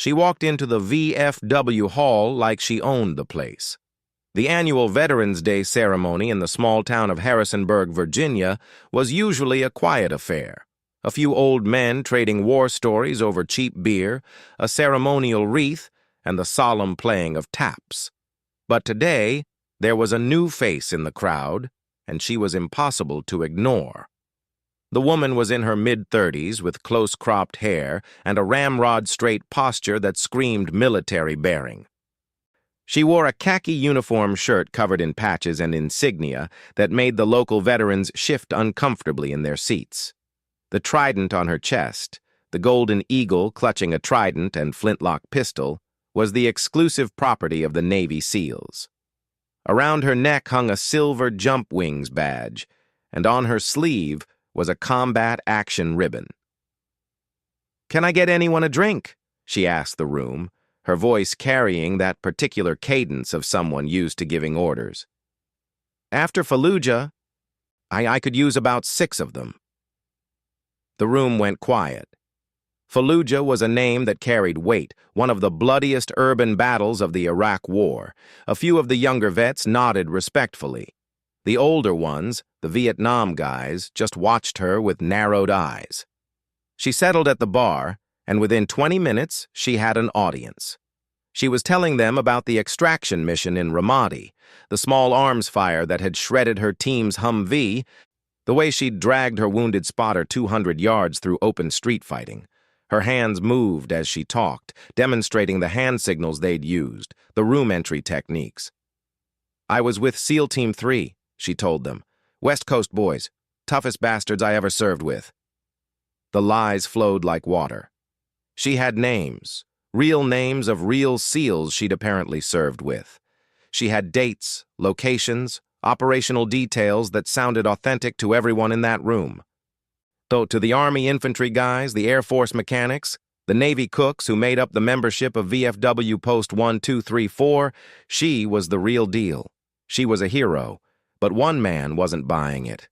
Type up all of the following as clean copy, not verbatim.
She walked into the VFW hall like she owned the place. The annual Veterans Day ceremony in the small town of Harrisonburg, Virginia, was usually a quiet affair. A few old men trading war stories over cheap beer, a ceremonial wreath, and the solemn playing of taps. But today, there was a new face in the crowd, and she was impossible to ignore. The woman was in her mid-30s with close-cropped hair and a ramrod-straight posture that screamed military bearing. She wore a khaki uniform shirt covered in patches and insignia that made the local veterans shift uncomfortably in their seats. The trident on her chest, the golden eagle clutching a trident and flintlock pistol, was the exclusive property of the Navy SEALs. Around her neck hung a silver jump wings badge, and on her sleeve was a combat action ribbon. "Can I get anyone a drink?" she asked the room, her voice carrying that particular cadence of someone used to giving orders. "After Fallujah, I could use about 6 of them." The room went quiet. Fallujah was a name that carried weight, one of the bloodiest urban battles of the Iraq War. A few of the younger vets nodded respectfully. The older ones, the Vietnam guys, just watched her with narrowed eyes. She settled at the bar, and within 20 minutes, she had an audience. She was telling them about the extraction mission in Ramadi, the small arms fire that had shredded her team's Humvee, the way she'd dragged her wounded spotter 200 yards through open street fighting. Her hands moved as she talked, demonstrating the hand signals they'd used, the room entry techniques. "I was with SEAL Team 3, she told them. "West Coast boys, toughest bastards I ever served with." The lies flowed like water. She had names, real names of real SEALs she'd apparently served with. She had dates, locations, operational details that sounded authentic to everyone in that room. Though to the Army infantry guys, the Air Force mechanics, the Navy cooks who made up the membership of VFW Post 1234, she was the real deal. She was a hero, but one man wasn't buying it.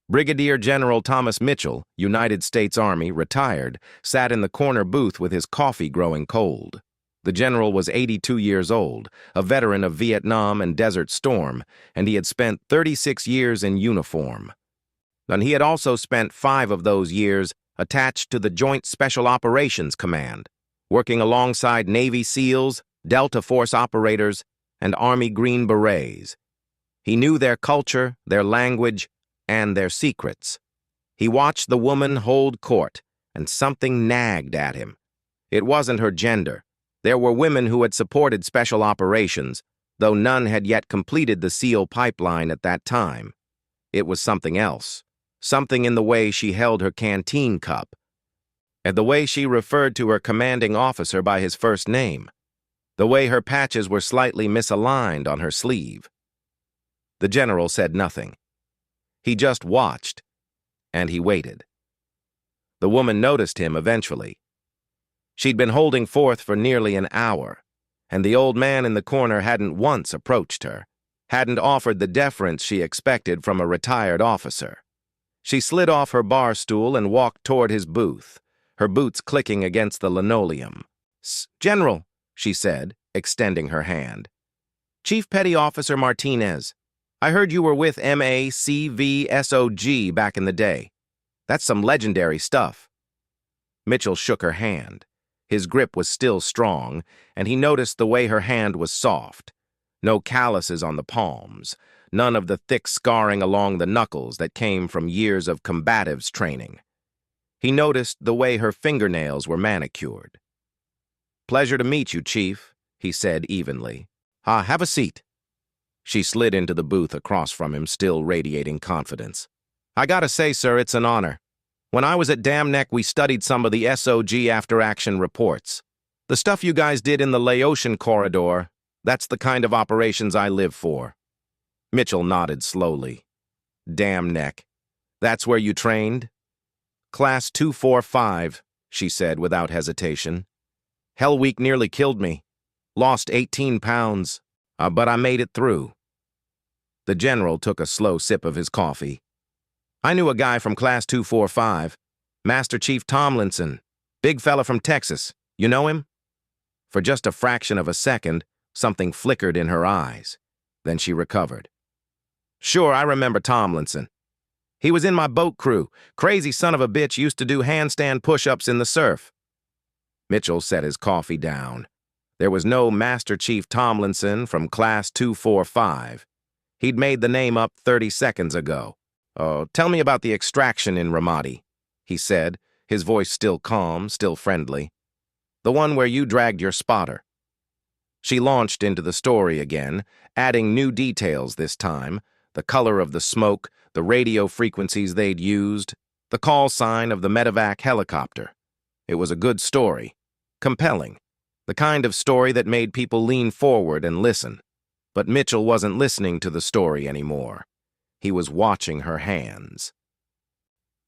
Brigadier General Thomas Mitchell, United States Army, retired, sat in the corner booth with his coffee growing cold. The general was 82 years old, a veteran of Vietnam and Desert Storm, and he had spent 36 years in uniform. And he had also spent 5 of those years attached to the Joint Special Operations Command, working alongside Navy SEALs, Delta Force operators, and Army Green Berets. He knew their culture, their language, and their secrets. He watched the woman hold court, and something nagged at him. It wasn't her gender. There were women who had supported special operations, though none had yet completed the SEAL pipeline at that time. It was something else, something in the way she held her canteen cup, and the way she referred to her commanding officer by his first name, the way her patches were slightly misaligned on her sleeve. The general said nothing. He just watched, and he waited. The woman noticed him eventually. She'd been holding forth for nearly an hour, and the old man in the corner hadn't once approached her, hadn't offered the deference she expected from a retired officer. She slid off her bar stool and walked toward his booth, her boots clicking against the linoleum. "General," she said, extending her hand. "Chief Petty Officer Martinez. I heard you were with MACVSOG back in the day. That's some legendary stuff." Mitchell shook her hand. His grip was still strong, and he noticed the way her hand was soft. No calluses on the palms, none of the thick scarring along the knuckles that came from years of combatives training. He noticed the way her fingernails were manicured. "Pleasure to meet you, Chief," he said evenly. Have a seat." She slid into the booth across from him, still radiating confidence. "I gotta say, sir, it's an honor. When I was at Dam Neck, we studied some of the SOG after-action reports. The stuff you guys did in the Laotian corridor, that's the kind of operations I live for." Mitchell nodded slowly. "Dam Neck. That's where you trained?" "Class 245, she said without hesitation. "Hell Week nearly killed me. Lost 18 pounds, but I made it through." The general took a slow sip of his coffee. "I knew a guy from Class 245, Master Chief Tomlinson, big fella from Texas. You know him?" For just a fraction of a second, something flickered in her eyes. Then she recovered. Sure, I remember Tomlinson. He was in my boat crew. Crazy son of a bitch used to do handstand push-ups in the surf. Mitchell set his coffee down. There was no Master Chief Tomlinson from Class 245. He'd made the name up 30 seconds ago. Oh, tell me about the extraction in Ramadi, he said, his voice still calm, still friendly. The one where you dragged your spotter. She launched into the story again, adding new details this time, the color of the smoke, the radio frequencies they'd used, the call sign of the medevac helicopter. It was a good story, compelling, the kind of story that made people lean forward and listen. But Mitchell wasn't listening to the story anymore. He was watching her hands.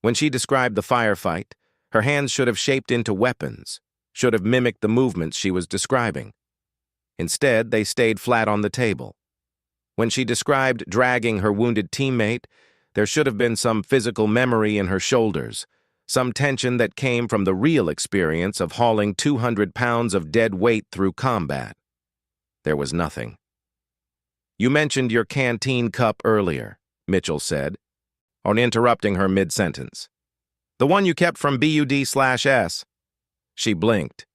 When she described the firefight, her hands should have shaped into weapons, should have mimicked the movements she was describing. Instead, they stayed flat on the table. When she described dragging her wounded teammate, there should have been some physical memory in her shoulders, some tension that came from the real experience of hauling 200 pounds of dead weight through combat. There was nothing. You mentioned your canteen cup earlier, Mitchell said, on interrupting her mid-sentence. The one you kept from BUD/S. She blinked.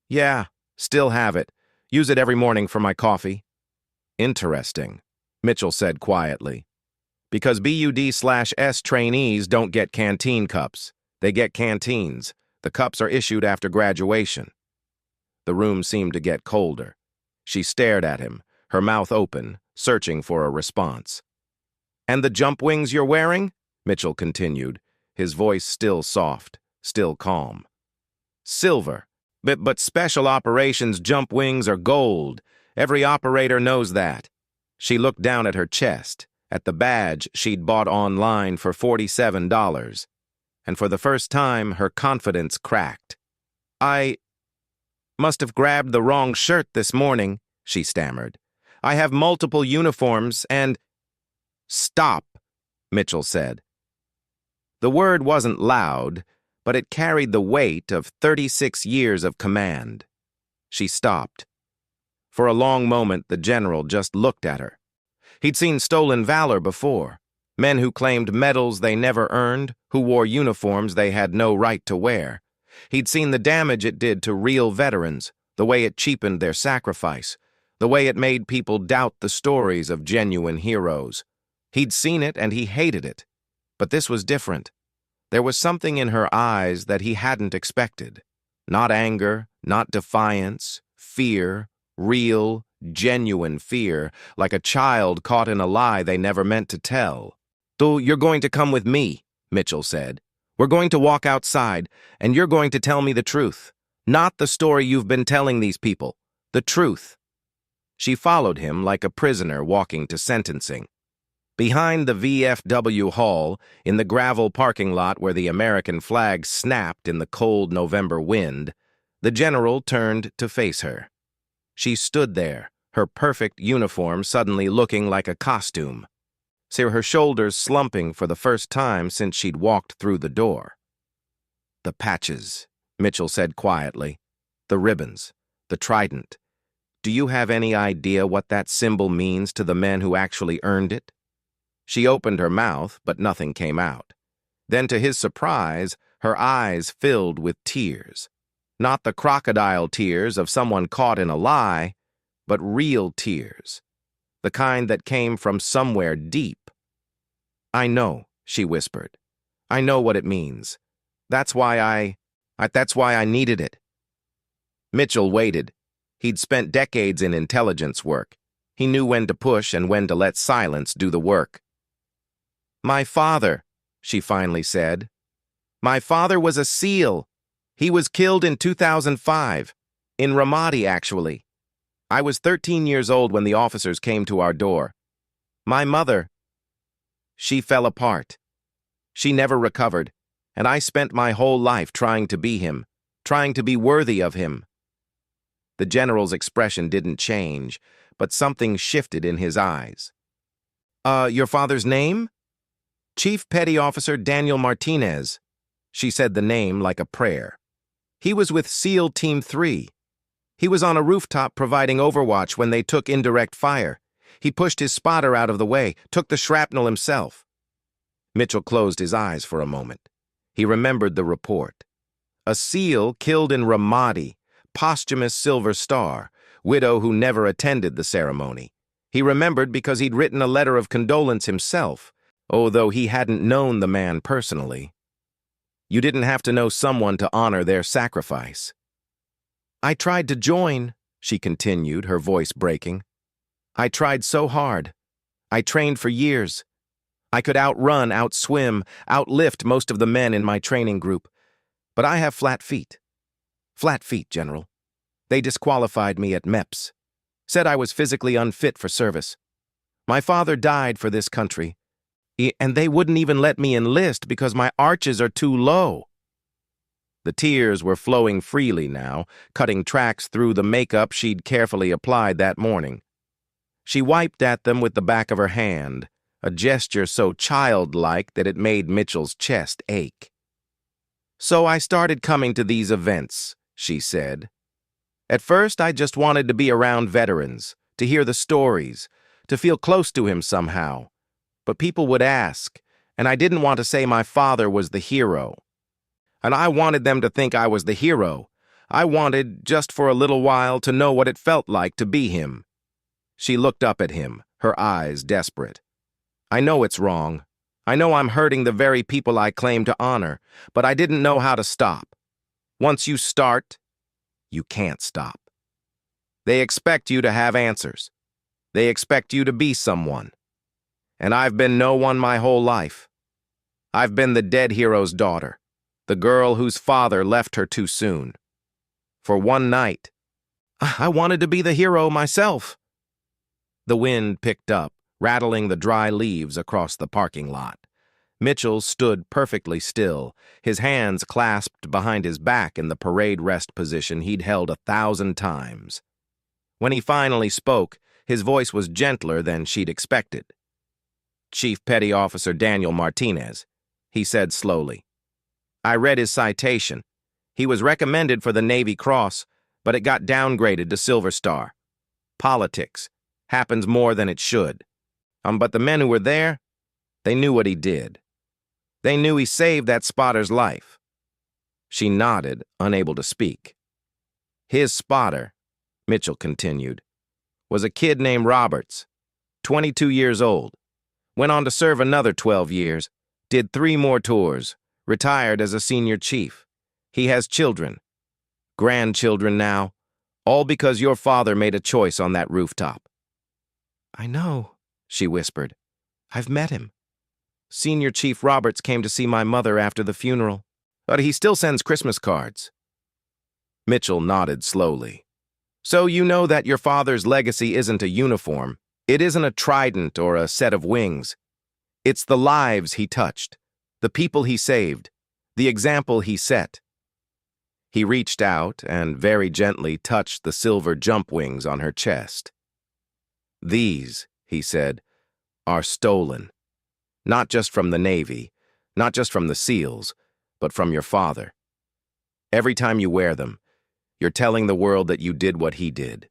Yeah, still have it. Use it every morning for my coffee. Interesting, Mitchell said quietly. Because BUD/S trainees don't get canteen cups. They get canteens. The cups are issued after graduation. The room seemed to get colder. She stared at him, her mouth open, searching for a response. And the jump wings you're wearing? Mitchell continued, his voice still soft, still calm. Silver. But special operations jump wings are gold. Every operator knows that. She looked down at her chest, at the badge she'd bought online for $47. And for the first time, her confidence cracked. I must have grabbed the wrong shirt this morning, she stammered. I have multiple uniforms and... Stop, Mitchell said. The word wasn't loud, but it carried the weight of 36 years of command. She stopped. For a long moment, the general just looked at her. He'd seen stolen valor before. Men who claimed medals they never earned, who wore uniforms they had no right to wear. He'd seen the damage it did to real veterans, the way it cheapened their sacrifice, the way it made people doubt the stories of genuine heroes. He'd seen it and he hated it. But this was different. There was something in her eyes that he hadn't expected. Not anger, not defiance, fear, real, genuine fear, like a child caught in a lie they never meant to tell. So you're going to come with me, Mitchell said. We're going to walk outside, and you're going to tell me the truth. Not the story you've been telling these people. The truth. She followed him like a prisoner walking to sentencing. Behind the VFW hall, in the gravel parking lot where the American flag snapped in the cold November wind, the general turned to face her. She stood there, her perfect uniform suddenly looking like a costume. Her shoulders slumping for the first time since she'd walked through the door. The patches, Mitchell said quietly. The ribbons, the trident. Do you have any idea what that symbol means to the men who actually earned it? She opened her mouth, but nothing came out. Then, to his surprise, her eyes filled with tears. Not the crocodile tears of someone caught in a lie, but real tears. The kind that came from somewhere deep. I know, she whispered. I know what it means. That's why I needed it. Mitchell waited. He'd spent decades in intelligence work. He knew when to push and when to let silence do the work. My father, she finally said. My father was a SEAL. He was killed in 2005. In Ramadi, actually. I was 13 years old when the officers came to our door. My mother, she fell apart. She never recovered, and I spent my whole life trying to be him, trying to be worthy of him. The general's expression didn't change, but something shifted in his eyes. Your father's name? Chief Petty Officer Daniel Martinez. She said the name like a prayer. He was with SEAL Team 3. He was on a rooftop providing overwatch when they took indirect fire. He pushed his spotter out of the way, took the shrapnel himself. Mitchell closed his eyes for a moment. He remembered the report. A SEAL killed in Ramadi, posthumous Silver Star, widow who never attended the ceremony. He remembered because he'd written a letter of condolence himself, although he hadn't known the man personally. You didn't have to know someone to honor their sacrifice. I tried to join, she continued, her voice breaking. I tried so hard. I trained for years. I could outrun, outswim, outlift most of the men in my training group. But I have flat feet. Flat feet, General. They disqualified me at MEPS. Said I was physically unfit for service. My father died for this country, and they wouldn't even let me enlist because my arches are too low. The tears were flowing freely now, cutting tracks through the makeup she'd carefully applied that morning. She wiped at them with the back of her hand, a gesture so childlike that it made Mitchell's chest ache. So I started coming to these events, she said. At first, I just wanted to be around veterans, to hear the stories, to feel close to him somehow. But people would ask, and I didn't want to say my father was the hero. And I wanted them to think I was the hero. I wanted, just for a little while, to know what it felt like to be him. She looked up at him, her eyes desperate. I know it's wrong. I know I'm hurting the very people I claim to honor, but I didn't know how to stop. Once you start, you can't stop. They expect you to have answers. They expect you to be someone. And I've been no one my whole life. I've been the dead hero's daughter, the girl whose father left her too soon. For one night, I wanted to be the hero myself. The wind picked up, rattling the dry leaves across the parking lot. Mitchell stood perfectly still, his hands clasped behind his back in the parade rest position he'd held 1,000 times. When he finally spoke, his voice was gentler than she'd expected. Chief Petty Officer Daniel Martinez, he said slowly. I read his citation. He was recommended for the Navy Cross, but it got downgraded to Silver Star. Politics. Happens more than it should. But the men who were there, they knew what he did. They knew he saved that spotter's life. She nodded, unable to speak. His spotter, Mitchell continued, was a kid named Roberts, 22 years old. Went on to serve another 12 years, did 3 more tours, retired as a senior chief. He has children, grandchildren now, all because your father made a choice on that rooftop. I know, she whispered. I've met him. Senior Chief Roberts came to see my mother after the funeral, but he still sends Christmas cards. Mitchell nodded slowly. So you know that your father's legacy isn't a uniform. It isn't a trident or a set of wings. It's the lives he touched, the people he saved, the example he set. He reached out and very gently touched the silver jump wings on her chest. These, he said, are stolen. Not just from the Navy, not just from the SEALs, but from your father. Every time you wear them, you're telling the world that you did what he did.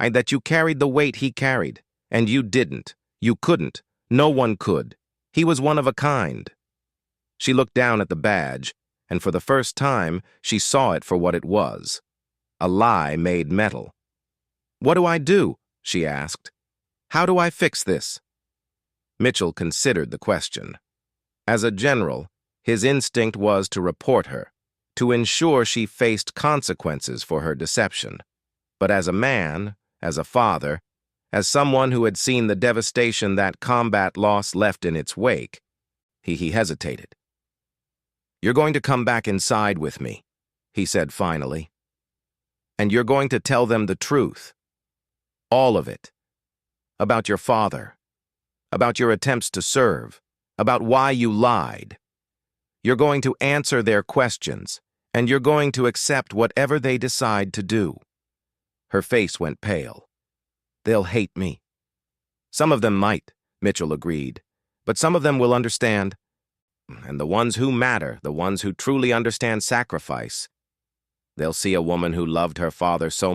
And that you carried the weight he carried, and you didn't. You couldn't. No one could. He was one of a kind. She looked down at the badge, and for the first time, she saw it for what it was. A lie made metal. What do I do? She asked. How do I fix this? Mitchell considered the question. As a general, his instinct was to report her, to ensure she faced consequences for her deception. But as a man, as a father, as someone who had seen the devastation that combat loss left in its wake, he hesitated. You're going to come back inside with me, he said finally. And you're going to tell them the truth. All of it. About your father. About your attempts to serve. About why you lied. You're going to answer their questions, and you're going to accept whatever they decide to do. Her face went pale. They'll hate me. Some of them might, Mitchell agreed, but some of them will understand. And the ones who matter, the ones who truly understand sacrifice, they'll see a woman who loved her father so